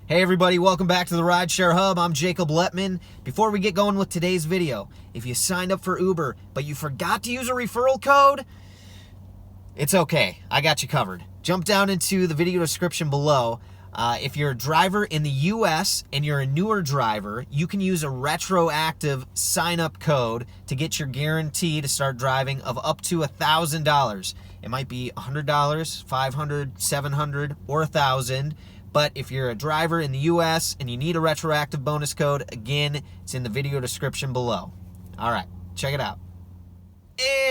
Hey everybody, welcome back to the Rideshare Hub. I'm Jacob Letman. Before we get going with today's video, if you signed up for Uber, but you forgot to use a referral code, it's okay. I got you covered. Jump down into the video description below. If you're a driver in the US and you're a newer driver, you can use a retroactive sign-up code to get your guarantee to start driving of up to $1,000. It might be $100, $500, $700, or $1,000. But if you're a driver in the US and you need a retroactive bonus code, again, it's in the video description below. All right, check it out.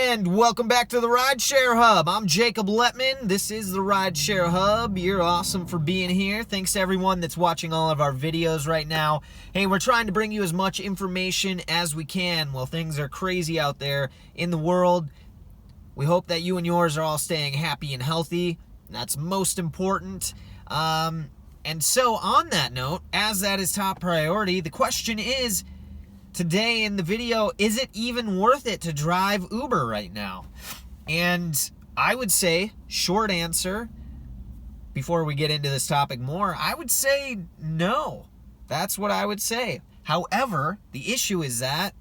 And welcome back to the Rideshare Hub. I'm Jacob Letman. This is the Rideshare Hub. You're awesome for being here. Thanks to everyone that's watching all of our videos right now. Hey, we're trying to bring you as much information as we can while things are crazy out there in the world. We hope that you and yours are all staying happy and healthy. That's most important. And so on that note, as that is top priority, the question is, today in the video, is it even worth it to drive Uber right now? And I would say, short answer, before we get into this topic more, I would say no. That's what I would say. However, the issue is that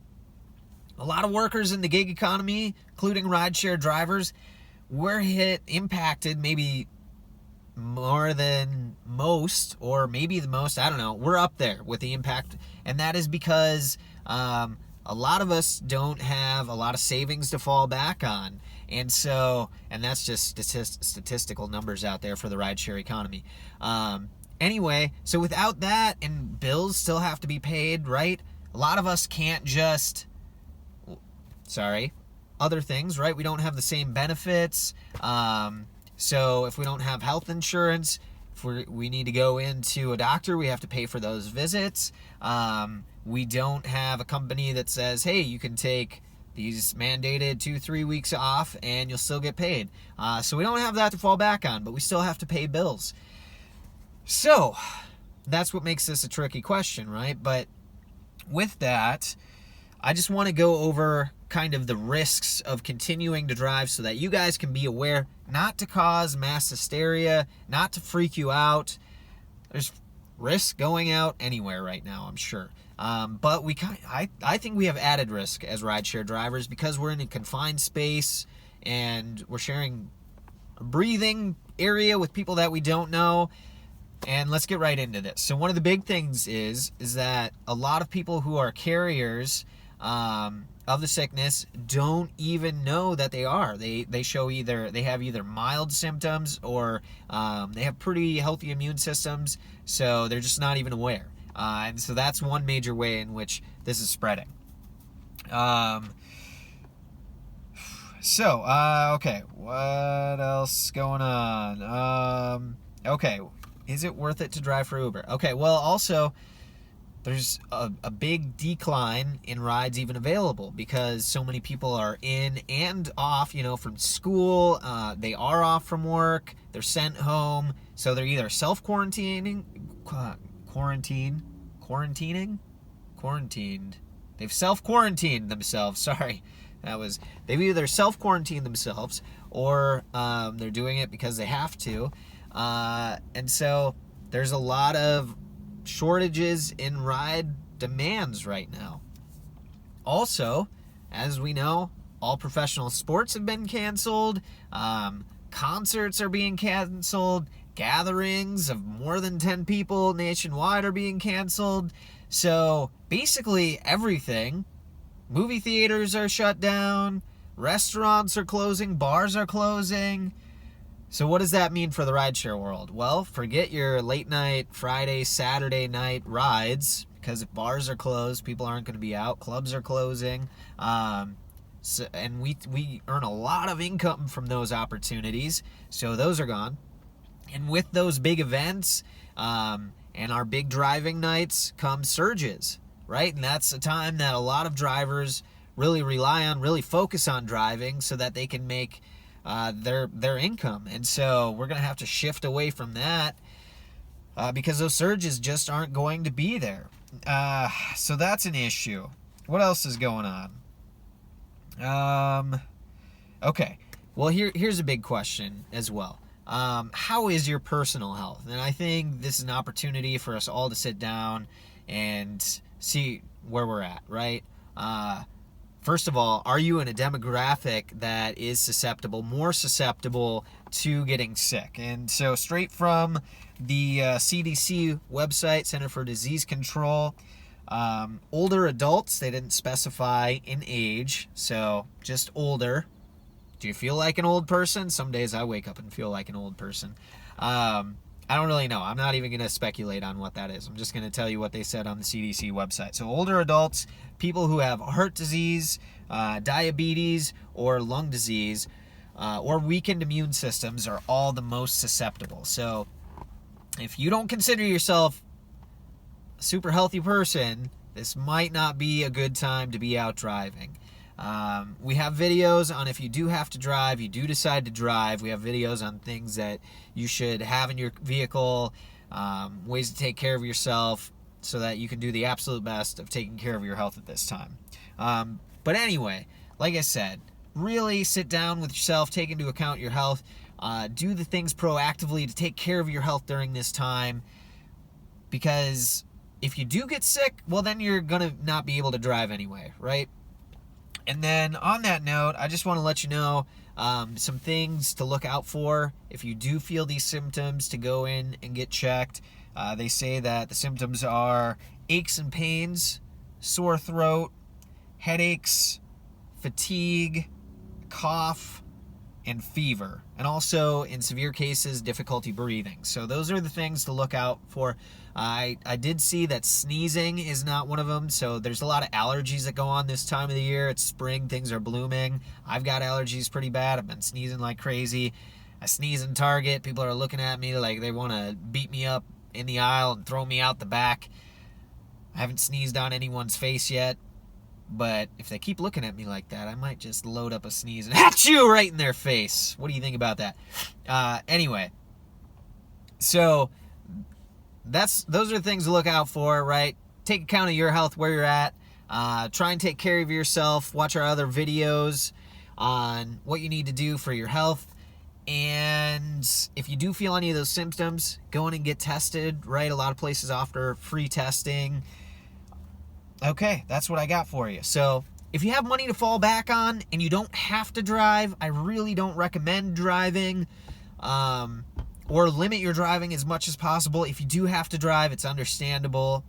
a lot of workers in the gig economy, including rideshare drivers, were impacted maybe more than most, or maybe the most, I don't know. We're up there with the impact, and that is because a lot of us don't have a lot of savings to fall back on, and that's just statistical numbers out there for the rideshare economy. Anyway, so without that, and bills still have to be paid, right? A lot of us can't just, other things, right? We don't have the same benefits. So if we don't have health insurance, if we need to go into a doctor, we have to pay for those visits. We don't have a company that says, hey, you can take these mandated 2-3 weeks off and you'll still get paid. So we don't have that to fall back on, but we still have to pay bills. So that's what makes this a tricky question, right? But with that, I just want to go over kind of the risks of continuing to drive so that you guys can be aware, not to cause mass hysteria, not to freak you out. There's risk going out anywhere right now, I'm sure. But I think we have added risk as rideshare drivers because we're in a confined space and we're sharing a breathing area with people that we don't know. And let's get right into this. So one of the big things is that a lot of people who are carriers of the sickness don't even know that they are. They have either mild symptoms or they have pretty healthy immune systems, so they're just not even aware. And so that's one major way in which this is spreading. Okay, what else going on? Okay, is it worth it to drive for Uber? Okay, well, also, there's a big decline in rides even available because so many people are in and off, from school. They are off from work. They're sent home. So they're either quarantined. They've self-quarantined themselves. Sorry. They've either self-quarantined themselves or they're doing it because they have to. And so there's a lot of shortages in ride demands right now. Also, as we know, all professional sports have been canceled. Concerts are being canceled. Gatherings of more than 10 people nationwide are being canceled. So basically everything. Movie theaters are shut down. Restaurants are closing. Bars are closing. So what does that mean for the rideshare world? Well, forget your late night, Friday, Saturday night rides, because if bars are closed, people aren't going to be out. Clubs are closing. And we earn a lot of income from those opportunities, so those are gone. And with those big events and our big driving nights come surges, right? And that's a time that a lot of drivers really rely on, really focus on driving so that they can make their income. And so we're going to have to shift away from that because those surges just aren't going to be there. So that's an issue. What else is going on? Okay. Well, here's a big question as well. how is your personal health? And I think this is an opportunity for us all to sit down and see where we're at, right? First of all, are you in a demographic that is more susceptible to getting sick? And so straight from the CDC website, Center for Disease Control, older adults, they didn't specify an age, so just older. Do you feel like an old person? Some days I wake up and feel like an old person. I don't really know. I'm not even going to speculate on what that is. I'm just going to tell you what they said on the CDC website. So older adults, people who have heart disease, diabetes, or lung disease, or weakened immune systems are all the most susceptible. So if you don't consider yourself a super healthy person, this might not be a good time to be out driving. We have videos on if you do have to drive, you do decide to drive. We have videos on things that you should have in your vehicle, ways to take care of yourself so that you can do the absolute best of taking care of your health at this time. But anyway, like I said, really sit down with yourself, take into account your health, do the things proactively to take care of your health during this time, because if you do get sick, well, then you're going to not be able to drive anyway, right? And then on that note, I just want to let you know some things to look out for. If you do feel these symptoms, to go in and get checked. They say that the symptoms are aches and pains, sore throat, headaches, fatigue, cough, and fever. And also, in severe cases, difficulty breathing. So those are the things to look out for. I did see that sneezing is not one of them. So there's a lot of allergies that go on this time of the year. It's spring, things are blooming. I've got allergies pretty bad. I've been sneezing like crazy. I sneeze in Target. People are looking at me like they want to beat me up in the aisle and throw me out the back. I haven't sneezed on anyone's face yet. But if they keep looking at me like that, I might just load up a sneeze and achoo right in their face. What do you think about that? Anyway, so those are things to look out for, right? Take account of your health, where you're at. Try and take care of yourself. Watch our other videos on what you need to do for your health. And if you do feel any of those symptoms, go in and get tested, right? A lot of places offer free testing. Okay, that's what I got for you. So if you have money to fall back on and you don't have to drive, I really don't recommend driving, or limit your driving as much as possible. If you do have to drive, it's understandable.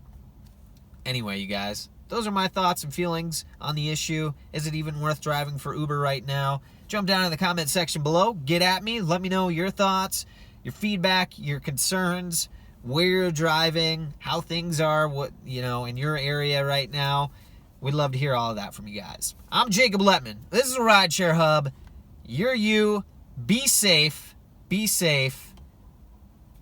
Anyway, you guys, those are my thoughts and feelings on the issue. Is it even worth driving for Uber right now? Jump down in the comment section below. Get at me. Let me know your thoughts, your feedback, your concerns, where you're driving, how things are, in your area right now. We'd love to hear all of that from you guys. I'm Jacob Letman. This is a Rideshare Hub. You're you. Be safe,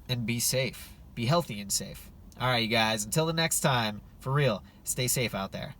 and be safe. Be healthy and safe. All right, you guys. Until the next time, for real, stay safe out there.